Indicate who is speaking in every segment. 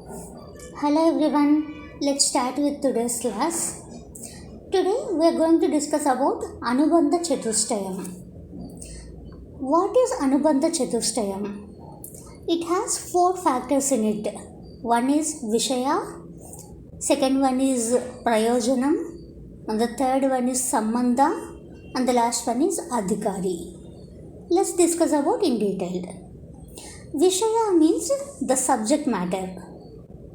Speaker 1: Hello everyone, let's start with today's class. Today we are going to discuss about Anubandha Chatushtayam. What is Anubandha Chatushtayam? It has 4 factors in it. One is Vishaya, second one is Prayojanam, and the third one is Sambandha, and the last one is Adhikari. Let's discuss about in detail. Vishaya means the subject matter.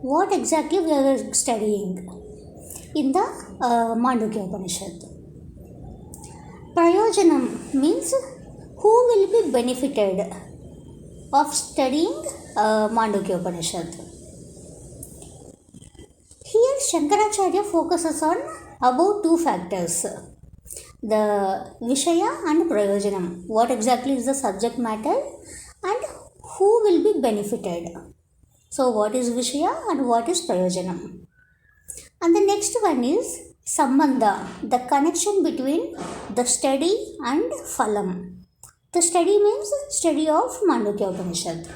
Speaker 1: What exactly we are studying in the Mandukya Upanishad. Prayojanam means who will be benefited of studying Mandukya Upanishad. Here Shankaracharya focuses on about 2 factors. The Vishaya and Prayojanam. What exactly is the subject matter and who will be benefited. So what is Vishaya and what is Prayojanam? And the next one is Sambandha, the connection between the study and Phalam. The study means study of Mandukya Upanishad.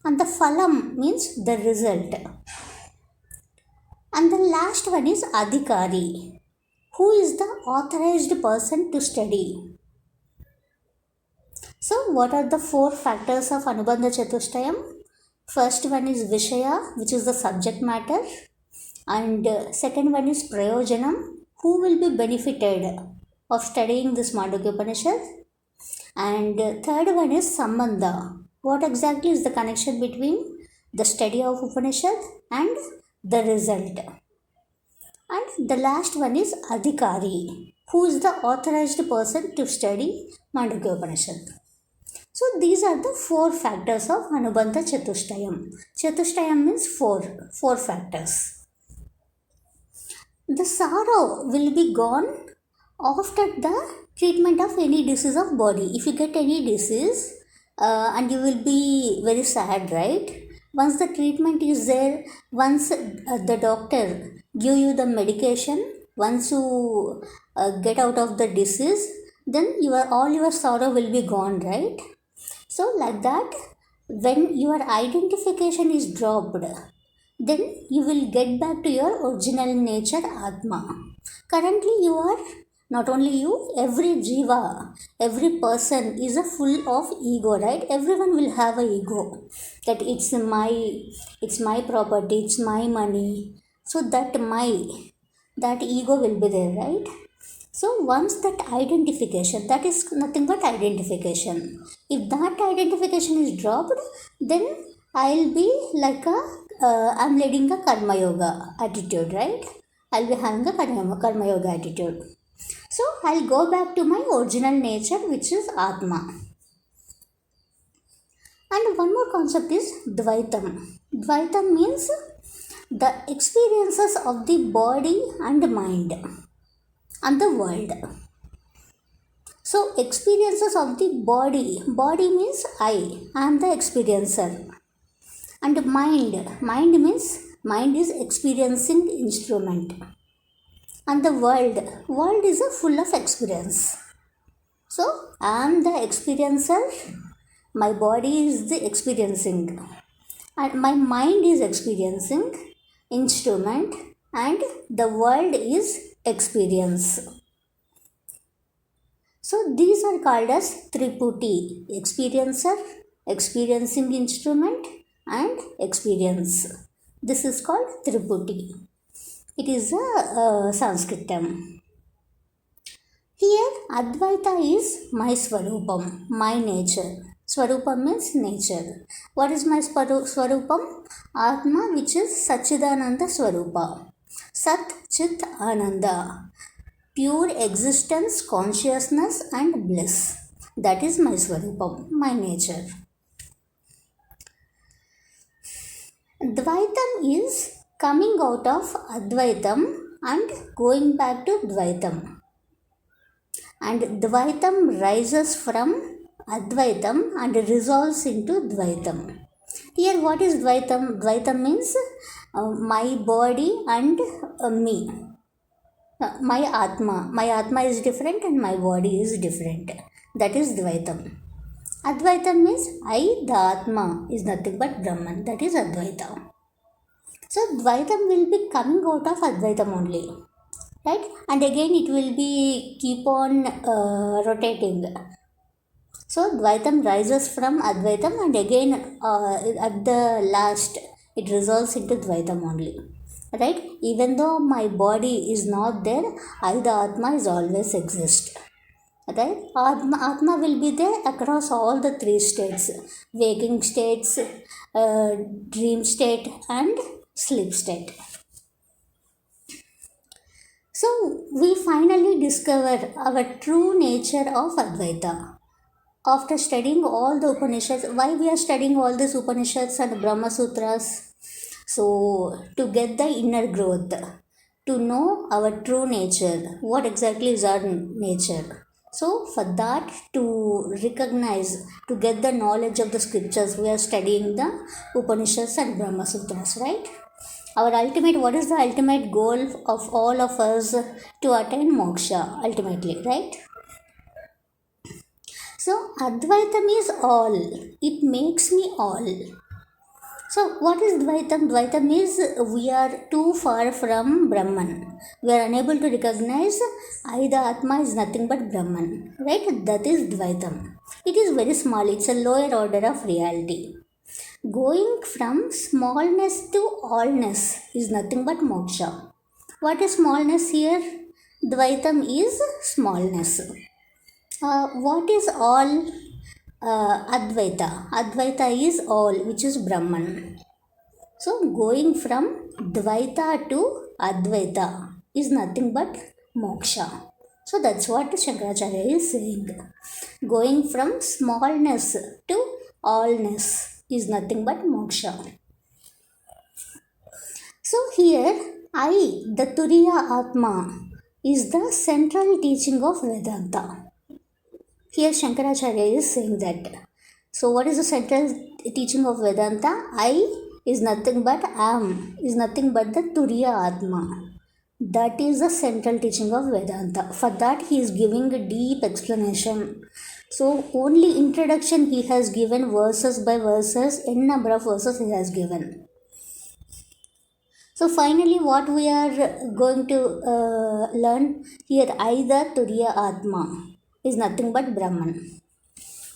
Speaker 1: And the Phalam means the result. And the last one is Adhikari, who is the authorized person to study. So what are the 4 factors of Anubandha Chatushtayam? First one is Vishaya, which is the subject matter, and second one is Prayojanam, who will be benefited of studying this Mandukya Upanishad, and third one is Sambandha. What exactly is the connection between the study of Upanishad and the result? And the last one is Adhikari, who is the authorized person to study Mandukya Upanishad. So these are the 4 factors of Anubandha Chatushtayam. Chatushtayam means 4 factors. The sorrow will be gone after the treatment of any disease of body. If you get any disease and you will be very sad, right? Once the treatment is there, once the doctor give you the medication, once you get out of the disease, then all your sorrow will be gone, right? So like that, when your identification is dropped, then you will get back to your original nature, Atma. Currently you are, not only you, every jiva, every person is full of ego, right? Everyone will have an ego, that it's my property, it's my money. So that ego will be there, right? So once that identification, that is nothing but identification. If that identification is dropped, then I'll be like I'm leading a karma yoga attitude, right? I'll be having a karma yoga attitude. So I'll go back to my original nature, which is Atma. And one more concept is Dvaitam. Dvaitam means the experiences of the body and mind and the world. So experiences of the body means I am the experiencer, and mind means mind is experiencing instrument, and the world is full of experience. So I am the experiencer, my body is the experiencing, and my mind is experiencing instrument, and the world is experience. So these are called as Triputi: experiencer, experiencing instrument, and experience. This is called Triputi. It is a Sanskrit term. Here Advaita is my Swarupam, my nature. Swarupam means nature. What is my Swarupam? Atma, which is Sachidananda Swarupa. Sat Chit Ananda, pure existence, consciousness and bliss. That is my Swarupam, my nature. Dvaitam is coming out of Advaitam and going back to Dvaitam. And Dvaitam rises from Advaitam and resolves into Dvaitam. Here what is Dvaitam? Dvaitam means my body and me. My Atma is different and my body is different. That is Dvaitam. Advaita means I, the Atma, is nothing but Brahman. That is Advaita. So Dvaitam will be coming out of Advaitam only, right? And again it will be keep on rotating. So Dvaitam rises from Advaitam, and again at the last it resolves into Dvaitam only, right? Even though my body is not there, I the Atma is always exist, right? Atma will be there across all the three states: waking states, dream state, and sleep state. So we finally discover our true nature of Advaita. After studying all the Upanishads, why we are studying all these Upanishads and Brahma Sutras? So, to get the inner growth, to know our true nature, what exactly is our nature. So, for that, to recognize, to get the knowledge of the scriptures, we are studying the Upanishads and Brahma Sutras, right? Our ultimate, what is the ultimate goal of all of us? To attain moksha, ultimately, right? So, Advaitam is all, it makes me all. So, what is Dvaitam? Dvaitam is we are too far from Brahman. We are unable to recognize I, the Atma, is nothing but Brahman. Right? That is Dvaitam. It is very small, it's a lower order of reality. Going from smallness to allness is nothing but moksha. What is smallness here? Dvaitam is smallness. What is all? Advaita. Advaita is all, which is Brahman. So, going from Dvaita to Advaita is nothing but moksha. So, that's what Shankaracharya is saying. Going from smallness to allness is nothing but moksha. So, here, I, the Turiya Atma, is the central teaching of Vedanta. Here Shankaracharya is saying that. So what is the central teaching of Vedanta? I is nothing but am, is nothing but the Turiya Atma. That is the central teaching of Vedanta. For that he is giving a deep explanation. So only introduction he has given, verses by verses, n number of verses he has given. So finally what we are going to learn here, I the Turiya Atma is nothing but Brahman.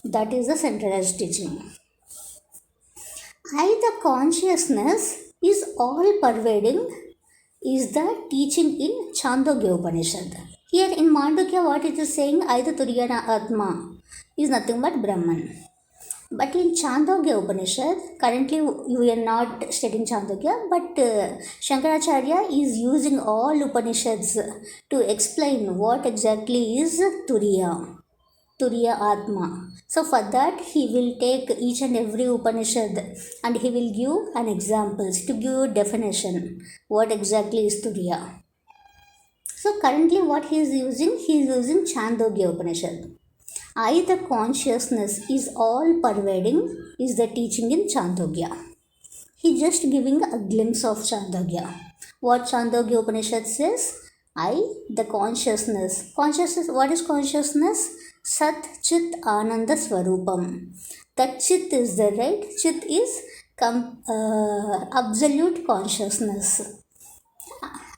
Speaker 1: That is the centralized teaching. I, the consciousness, is all pervading, is the teaching in Chandogya Upanishad. Here in Mandukya, what it is saying, I, the Turiya Atma, is nothing but Brahman. But in Chandogya Upanishad, currently we are not studying Chandogya, but Shankaracharya is using all Upanishads to explain what exactly is Turiya Atma. So for that he will take each and every Upanishad and he will give an examples to give a definition what exactly is Turiya. So currently what he is using Chandogya Upanishad. I, the consciousness, is all pervading is the teaching in Chandogya. He just giving a glimpse of Chandogya. What Chandogya Upanishad says? I, the consciousness. Consciousness, what is consciousness? Sat Chit Ananda Swarupam. That Chit is the right. Chit is absolute consciousness.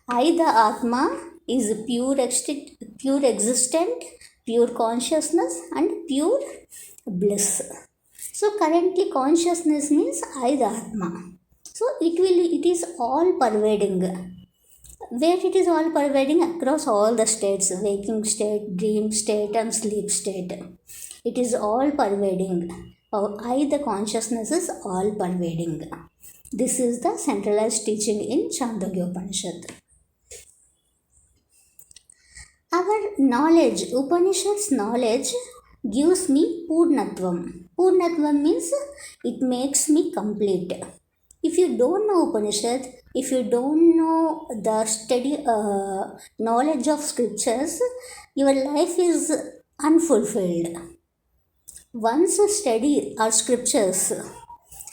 Speaker 1: I, the Atma, is pure existent, pure consciousness, and pure bliss. So currently consciousness means I, the Atma. So it is all pervading. Where it is all pervading across all the states, waking state, dream state, and sleep state. It is all pervading. I, the consciousness, is all pervading. This is the centralized teaching in Chandogya Upanishad. Our knowledge, Upanishad's knowledge, gives me Purnatvam. Purnatvam means it makes me complete. If you don't know Upanishad, if you don't know the steady knowledge of scriptures, your life is unfulfilled. Once you study our scriptures,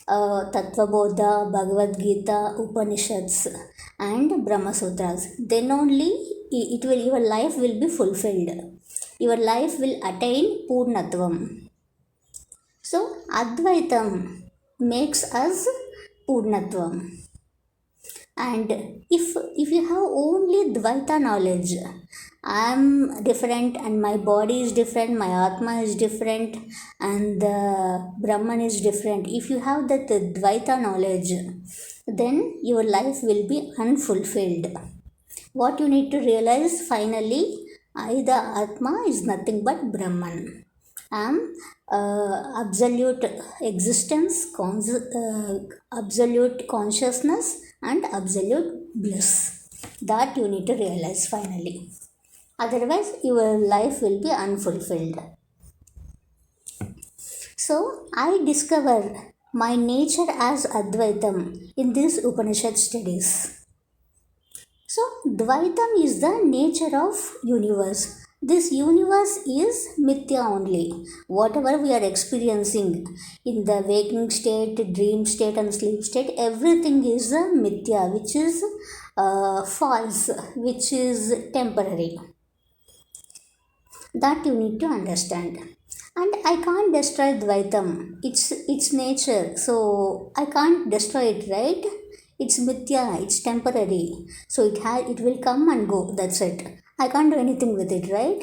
Speaker 1: Tattva Bodha, Bhagavad Gita, Upanishads, and Brahma Sutras, then only your life will be fulfilled. Your life will attain Purnatvam. So Advaitam makes us Purnatvam. And if you have only Dvaita knowledge, I am different and my body is different, my Atma is different, and the Brahman is different. If you have that Dvaita knowledge, then your life will be unfulfilled. What you need to realize finally, I, the Atma, is nothing but Brahman. I am absolute existence, absolute consciousness, and absolute bliss. That you need to realize finally. Otherwise, your life will be unfulfilled. So, I discover my nature as Advaitam in these Upanishad studies. So, Dvaitam is the nature of universe. This universe is Mithya only. Whatever we are experiencing in the waking state, dream state and sleep state, everything is Mithya, which is false, which is temporary. That you need to understand. And I can't destroy Dvaitam. It's nature. So I can't destroy it, right? It's Mithya, it's temporary. So it will come and go. That's it. I can't do anything with it, right?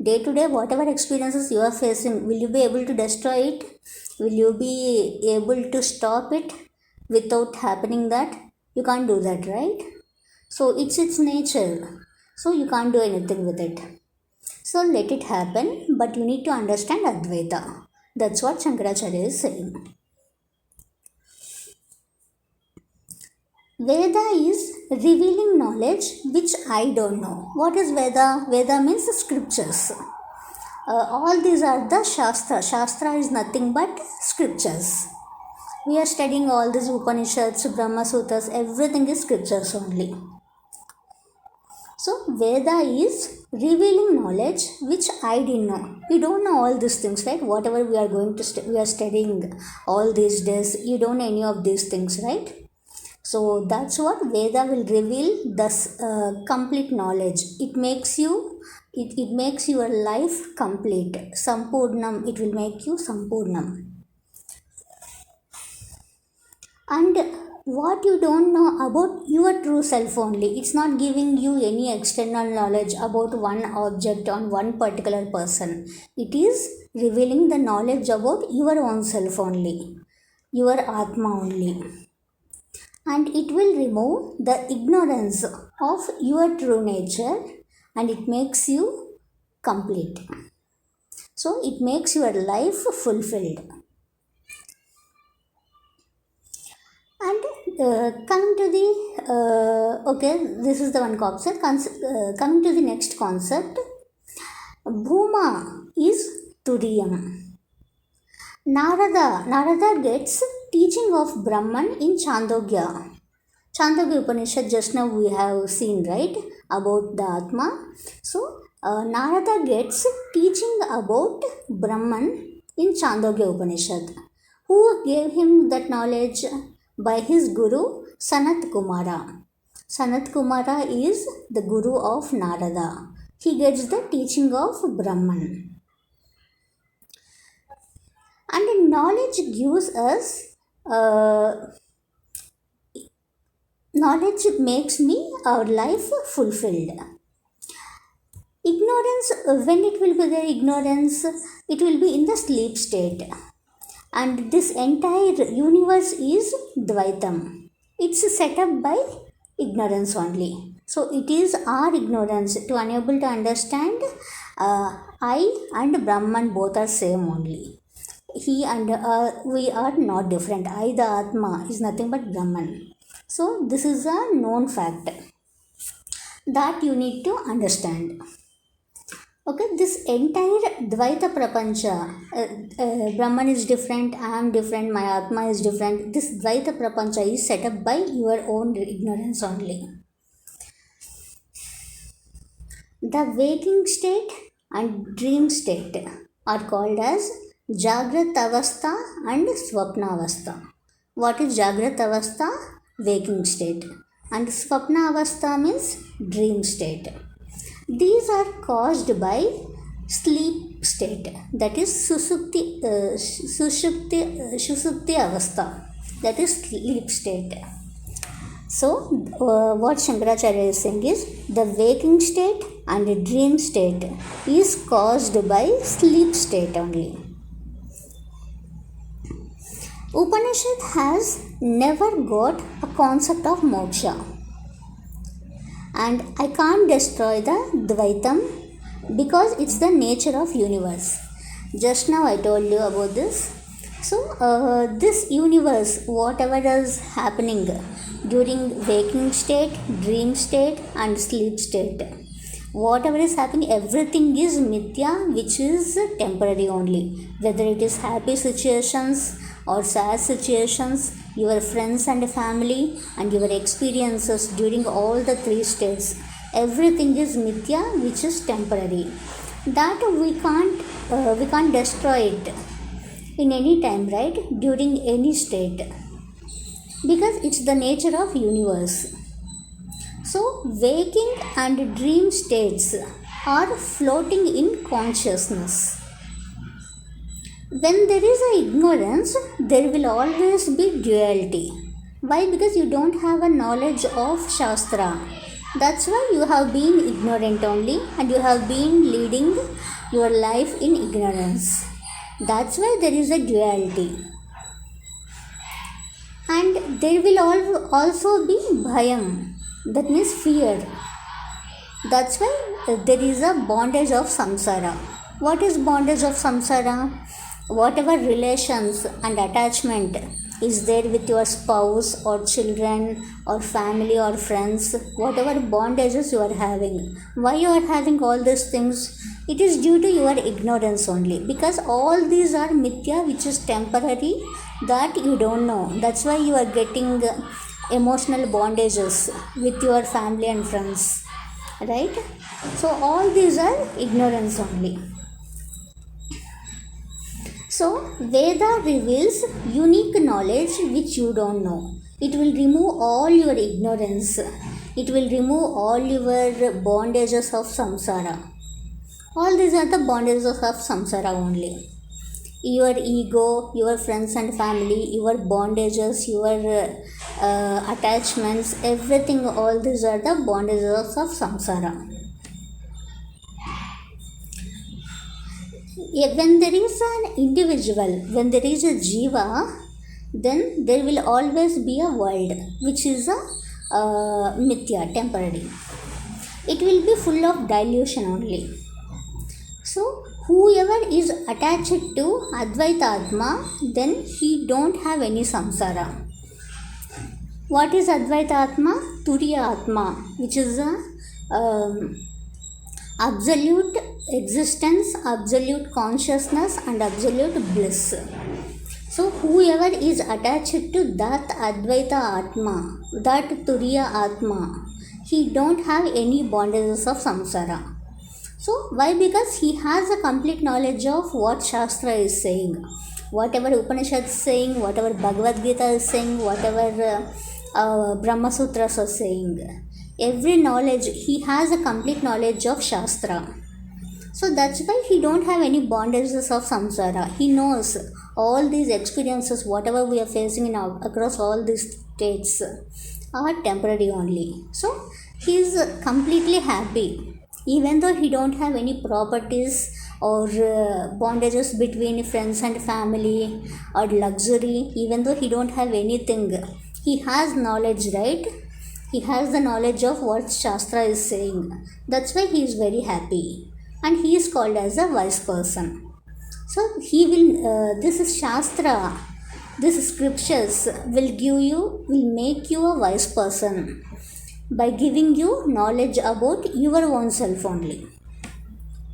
Speaker 1: Day to day, whatever experiences you are facing, will you be able to destroy it? Will you be able to stop it without happening that? You can't do that, right? So it's its nature. So you can't do anything with it. So let it happen, but you need to understand Advaita. That's what Shankaracharya is saying. Veda is revealing knowledge which I don't know. What is Veda? Veda means scriptures. All these are the Shastra. Shastra is nothing but scriptures. We are studying all these Upanishads, Brahma Sutras, everything is scriptures only. So, Veda is revealing knowledge which I didn't know. We don't know all these things, right? Whatever we are going to we are studying all these days, you don't know any of these things, right? So, that's what Veda will reveal, the complete knowledge. It makes you, it makes your life complete. Sampurnam, it will make you Sampurnam. And what you don't know about your true self only. It's not giving you any external knowledge about one object on one particular person. It is revealing the knowledge about your own self only, your Atma only. And it will remove the ignorance of your true nature and it makes you complete. So it makes your life fulfilled. And coming to the, this is the one concept. Coming to the next concept, Bhuma is Turiyam. Narada gets teaching of Brahman in Chandogya. Chandogya Upanishad, just now we have seen, right, about the Atma. So, Narada gets teaching about Brahman in Chandogya Upanishad. Who gave him that knowledge? By his guru, Sanat Kumara. Sanat Kumara is the guru of Narada. He gets the teaching of Brahman. And knowledge gives us, knowledge makes our life fulfilled. Ignorance, when it will be there, ignorance, it will be in the sleep state. And this entire universe is Dvaitam. It's set up by ignorance only. So it is our ignorance to unable to understand I and Brahman both are same only. He and we are not different. I, the Atma, is nothing but Brahman. So this is a known fact that you need to understand. Okay, this entire Dvaita Prapancha, Brahman is different, I am different, my Atma is different. This Dvaita Prapancha is set up by your own ignorance only. The waking state and dream state are called as Jagrat Avastha and Swapna Avastha. What is Jagrat Avastha? Waking state. And Swapna Avastha means dream state. These are caused by sleep state, that is Sushupti Avastha, that is sleep state. So, what Shankaracharya is saying is the waking state and the dream state is caused by sleep state only. Upanishad has never got a concept of moksha, and I can't destroy the Dvaitam because it's the nature of universe. Just now I told you about this. So this universe, whatever is happening during waking state, dream state and sleep state, whatever is happening, everything is mithya, which is temporary only. Whether it is happy situations or sad situations, your friends and family and your experiences during all the three states, everything is mithya, which is temporary. That we can't destroy it in any time, right? During any state, because it's the nature of universe. So waking and dream states are floating in consciousness. When there is a ignorance, there will always be duality. Why? Because you don't have a knowledge of Shastra. That's why you have been ignorant only, and you have been leading your life in ignorance. That's why there is a duality. And there will also be bhayam, that means fear. That's why there is a bondage of samsara. What is bondage of samsara? Whatever relations and attachment is there with your spouse or children or family or friends, whatever bondages you are having. Why you are having all these things? It is due to your ignorance only, because all these are mithya, which is temporary, that you don't know. That's why you are getting emotional bondages with your family and friends, right? So all these are ignorance only. So Veda reveals unique knowledge which you don't know. It will remove all your ignorance. It will remove all your bondages of samsara. All these are the bondages of samsara only. Your ego, your friends and family, your bondages, your attachments, everything, all these are the bondages of samsara. When there is an individual, when there is a jiva, then there will always be a world which is a mithya, temporary. It will be full of dilution only. So whoever is attached to Advaita Atma, then he don't have any samsara. What is Advaita Atma? Turiya Atma, which is a absolute existence, absolute consciousness and absolute bliss. So whoever is attached to that Advaita Atma, that Turiya Atma, he don't have any bondages of samsara. So why? Because he has a complete knowledge of what Shastra is saying, whatever Upanishad is saying, whatever Bhagavad Gita is saying, whatever Brahma Sutras are saying. Every knowledge, he has a complete knowledge of Shastra. So that's why he don't have any bondages of samsara. He knows all these experiences, whatever we are facing across all these states, are temporary only. So he is completely happy. Even though he don't have any properties or bondages between friends and family or luxury, even though he don't have anything, he has knowledge, right? He has the knowledge of what Shastra is saying. That's why he is very happy. And he is called as a wise person. So he will, this is Shastra, this scriptures will make you a wise person by giving you knowledge about your own self only.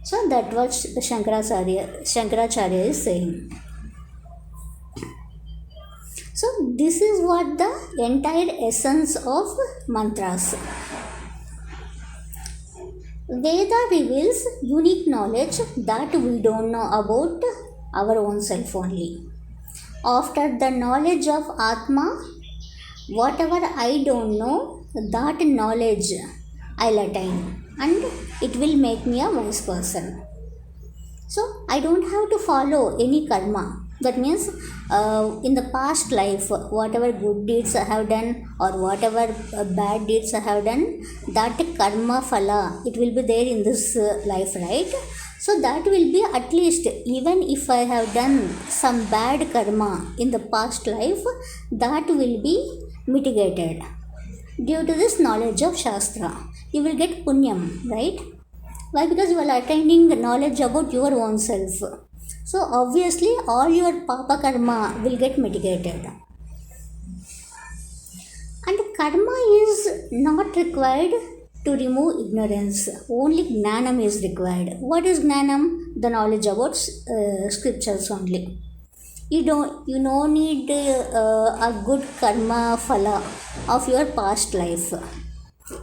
Speaker 1: So that what Shankaracharya is saying. So this is what the entire essence of mantras. Veda reveals unique knowledge that we don't know about our own self only. After the knowledge of Atma, whatever I don't know, that knowledge I'll attain, and it will make me a wise person. So I don't have to follow any karma. That means in the past life, whatever good deeds I have done or whatever bad deeds I have done, that karma phala, it will be there in this life, right? So that will be, at least even if I have done some bad karma in the past life, that will be mitigated. Due to this knowledge of Shastra, you will get punyam, right? Why? Because you are attaining knowledge about your own self. So obviously all your papa karma will get mitigated. And karma is not required to remove ignorance. Only gnanam is required. What is gnanam? The knowledge about scriptures only. You don't need a good karma phala of your past life.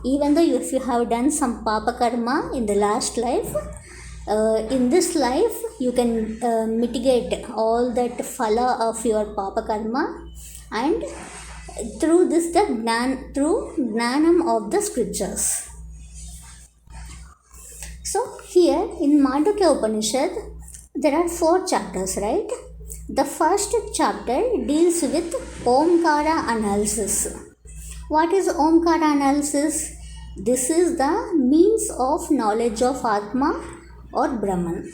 Speaker 1: Even though if you have done some papa karma in the last life, in this life you can mitigate all that phala of your papa karma, and through this through gnanam of the scriptures. So here in Mandukya Upanishad there are 4 chapters, right? The first chapter deals with Omkara analysis. What is Omkara analysis? This is the means of knowledge of Atma or Brahman.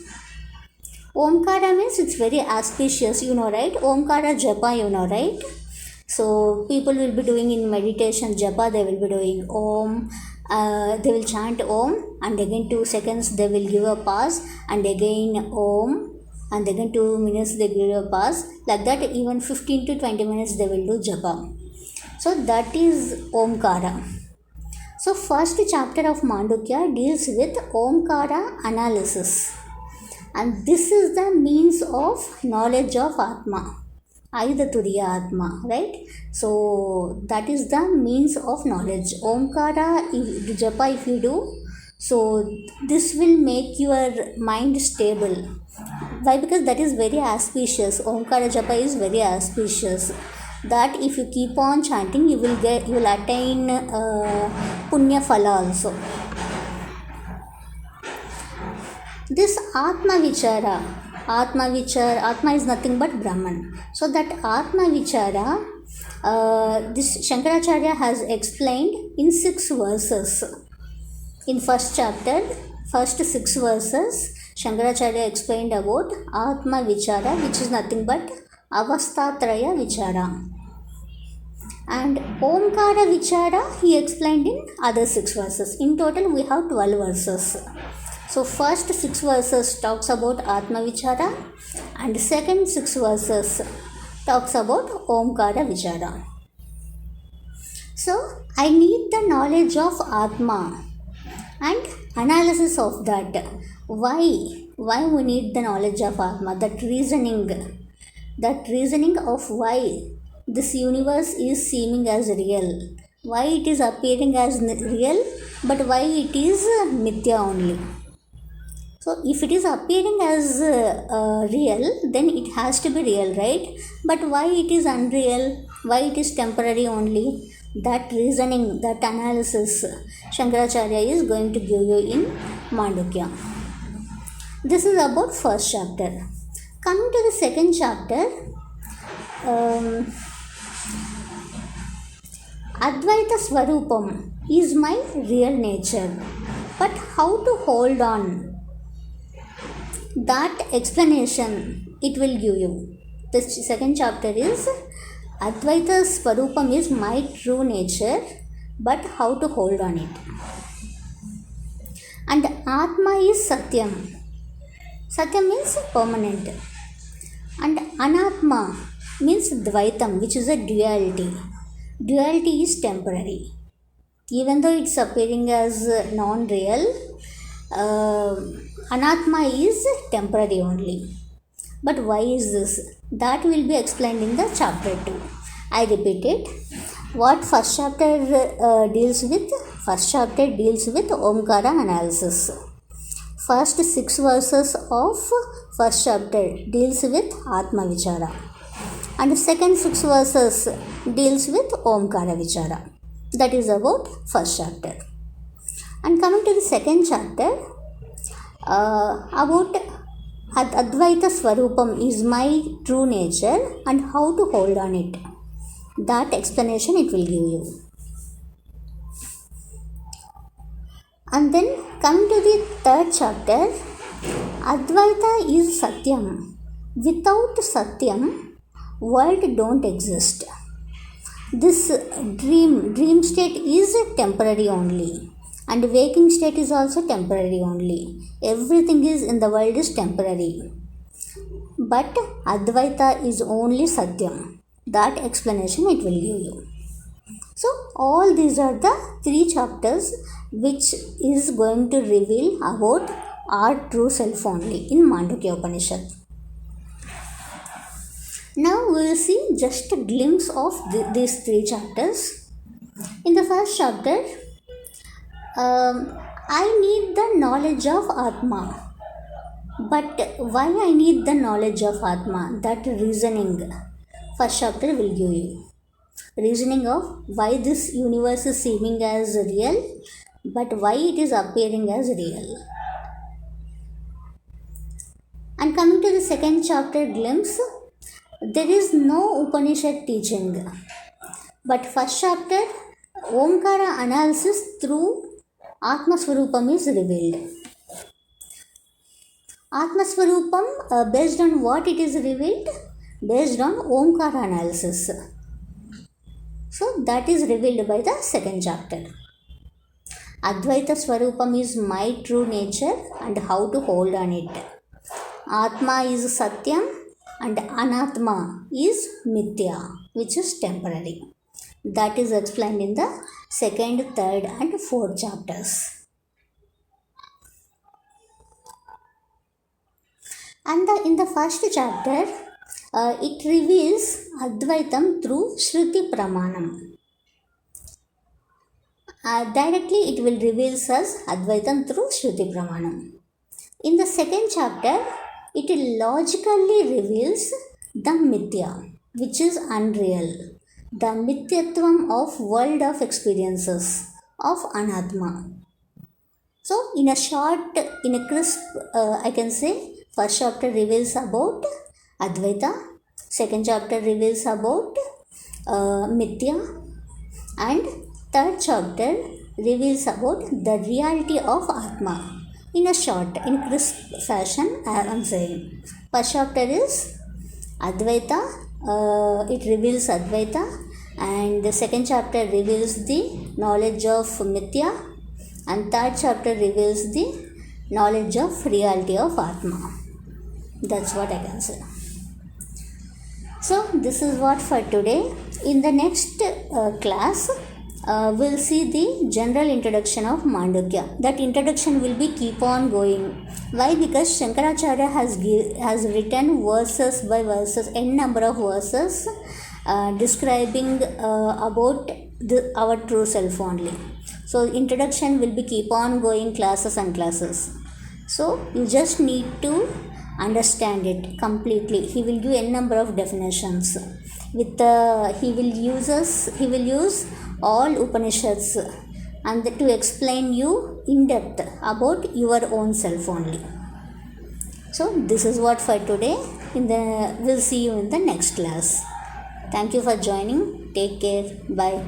Speaker 1: Omkara means it's very auspicious, right? Omkara japa, right? So people will be doing in meditation japa, they will be doing Om. They will chant Om, and again 2 seconds they will give a pause, and again Om, and again 2 minutes they give a pause. Like that, even 15 to 20 minutes they will do japa. So that is Omkara. So first chapter of Mandukya deals with Omkara analysis. And this is the means of knowledge of Atma. Aida Turiya Atma, right? So that is the means of knowledge. Omkara, japa if you do, so this will make your mind stable. Why? Because that is very auspicious. Omkara japa is very auspicious. That if you keep on chanting, you will attain punya phala also. This Atma Vichara, Atma is nothing but Brahman. So that Atma Vichara, this Shankaracharya has explained in 6 verses. In first chapter, first 6 verses, Shankaracharya explained about Atma Vichara, which is nothing but Avastatraya Vichara. And Omkara Vichara he explained in other 6 verses. In total we have 12 verses. So first 6 verses talks about Atma Vichara, and second 6 verses talks about Omkara Vichara. So I need the knowledge of Atma and analysis of that. Why we need the knowledge of Atma? That reasoning of why this universe is seeming as real, why it is appearing as real, but why it is mithya only. So if it is appearing as real, then it has to be real, right? But why it is unreal, why it is temporary only? That reasoning, that analysis, Shankaracharya is going to give you in Mandukya. This is about first chapter. Coming to the second chapter, Advaita Swarupam is my real nature, but how to hold on? That explanation it will give you. The second chapter is Advaita Swarupam is my true nature, but how to hold on it. And Atma is Satyam. Satyam means permanent. And Anatma means Dvaitam, which is a duality. Duality is temporary. Even though it's appearing as non-real, Anatma is temporary only. But why is this? That will be explained in the chapter 2. I repeat it. What first chapter deals with? First chapter deals with Omkara analysis. First 6 verses of first chapter deals with Atma Vichara. And second 6 verses deals with Omkara Vichara. That is about first chapter. And coming to the second chapter, about Advaita Swarupam is my true nature and how to hold on it. That explanation it will give you. And then coming to the third chapter, Advaita is Satyam. Without Satyam, world don't exist. This dream state is temporary only, and waking state is also temporary only. Everything is in the world is temporary, but Advaita is only Satyam. That explanation it will give you. So all these are the 3 chapters which is going to reveal about our true self only in Mandukya Upanishad. Now we will see just a glimpse of these 3 chapters. In the first chapter, I need the knowledge of Atma. But why I need the knowledge of Atma? That reasoning, first chapter will give you. Reasoning of why this universe is seeming as real, but why it is appearing as real. And coming to the second chapter glimpse, there is no Upanishad teaching, but first chapter Omkara analysis through Atma Swarupam is revealed. Atma Swarupam, based on what it is revealed? Based on Omkara analysis. So that is revealed by the second chapter. Advaita Swarupam is my true nature and how to hold on it. Atma is Satyam and Anatma is Mithya, which is temporary. That is explained in the second, third and fourth chapters. And in the first chapter, it reveals Advaitam through Shruti Pramanam. Directly it will reveal us Advaitam through Shruti Pramanam. In the second chapter, it logically reveals the Mithya, which is unreal. The Mithyatvam of world of experiences of Anatma. So in a short, in a crisp, I can say, first chapter reveals about Advaita, second chapter reveals about Mithya, and third chapter reveals about the reality of Atma. In a short, in crisp fashion, I am saying. First chapter is Advaita, it reveals Advaita, and the second chapter reveals the knowledge of Mithya, and third chapter reveals the knowledge of reality of Atma. That's what I can say. So this is what for today. In the next class, we'll see the general introduction of Mandukya. That introduction will be keep on going. Why? Because Shankaracharya has written verses by verses, n number of verses describing about our true self only. So introduction will be keep on going, classes and classes. So you just need to understand it completely. He will give n number of definitions. With he will use all Upanishads and to explain you in depth about your own self only. So this is what for today. We'll see you in the next class. Thank you for joining. Take care. Bye.